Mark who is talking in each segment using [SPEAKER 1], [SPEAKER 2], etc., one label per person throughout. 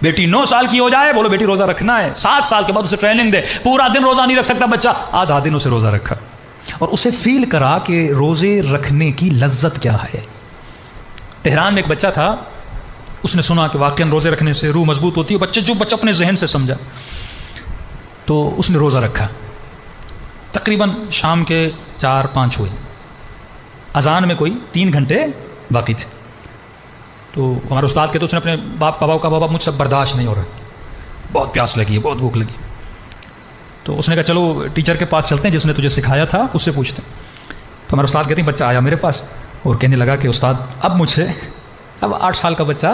[SPEAKER 1] بیٹی 9 سال کی ہو جائے، بولو بیٹی روزہ رکھنا ہے، 7 سال کے بعد اسے ٹریننگ دے، پورا دن روزہ نہیں رکھ سکتا بچہ، آدھا دن اسے روزہ رکھا اور اسے فیل کرا کہ روزے رکھنے کی لذت کیا ہے۔ تہران میں ایک بچہ تھا، اس نے سنا کہ واقعاً روزے رکھنے سے روح مضبوط ہوتی ہے، بچہ اپنے ذہن سے سمجھا تو اس نے روزہ رکھا۔ تقریباً شام کے 4-5 ہوئے، اذان میں کوئی 3 گھنٹے باقی تھے، تو ہمارے استاد کہتے اس نے اپنے باپ کا بابا مجھ سے برداشت نہیں ہو رہا، بہت پیاس لگی ہے، بہت بھوک لگی، تو اس نے کہا چلو ٹیچر کے پاس چلتے ہیں جس نے تجھے سکھایا تھا، اس سے پوچھتے ہیں۔ تو ہمارے استاد کہتے ہیں بچہ آیا میرے پاس اور کہنے لگا کہ استاد اب 8 سال کا بچہ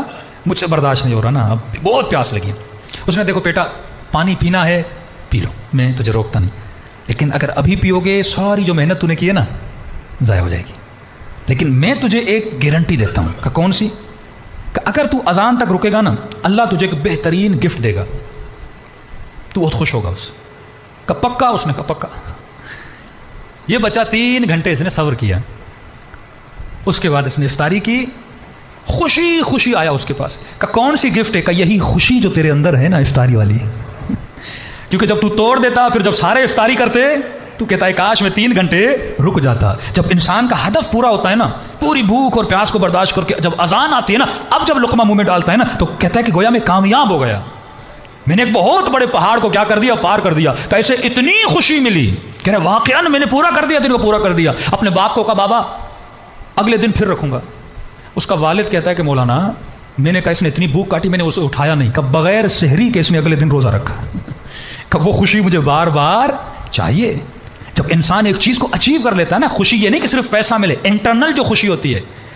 [SPEAKER 1] مجھ سے برداشت نہیں ہو رہا نا، اب بہت پیاس لگی۔ اس نے دیکھو بیٹا پانی پینا ہے پی لو، میں تجھے روکتا نہیں، لیکن اگر ابھی پیو گے ساری جو محنت تو نے کی ہے نا ضائع ہو جائے گی، لیکن میں تجھے ایک گارنٹی دیتا ہوں کہ کون سی، کہ اگر تو اذان تک رکے گا نا اللہ تجھے ایک بہترین گفٹ دے گا، تو بہت خوش ہوگا اس سے۔ کہ پکا؟ اس نے کہا پکا۔ یہ بچہ 3 گھنٹے اس نے صبر کیا، اس کے بعد اس نے افطاری کی، خوشی آیا اس کے پاس، کہ کون سی گفٹ ہے؟ کہ یہی خوشی جو تیرے اندر ہے نا افطاری والی، کیونکہ جب تو توڑ دیتا پھر جب سارے افطاری کرتے تو کہتا ہے کاش میں 3 گھنٹے رک جاتا۔ جب انسان کا ہدف پورا ہوتا ہے نا، پوری بھوک اور پیاس کو برداشت کر کے جب اذان آتی ہے نا، اب جب لقمہ منہ میں ڈالتا ہے نا تو کہتا ہے کہ گویا میں کامیاب ہو گیا، میں نے ایک بہت بڑے پہاڑ کو کیا کر دیا، پار کر دیا۔ کیسے اتنی خوشی ملی کہ واقعا میں نے پورا کر دیا، دن کو پورا کر دیا۔ اپنے باپ کو کہا بابا اگلے دن پھر رکھوں گا۔ اس کا والد کہتا ہے کہ مولانا میں نے کہا اس نے اتنی بھوک کاٹی میں نے اسے اٹھایا نہیں، کہ بغیر سحری کے اس نے اگلے دن روزہ رکھا، کہ وہ خوشی مجھے بار بار چاہیے۔ جب انسان ایک چیز کو اچیو کر لیتا ہے نا، خوشی یہ نہیں کہ صرف پیسہ ملے، انٹرنل جو خوشی ہوتی ہے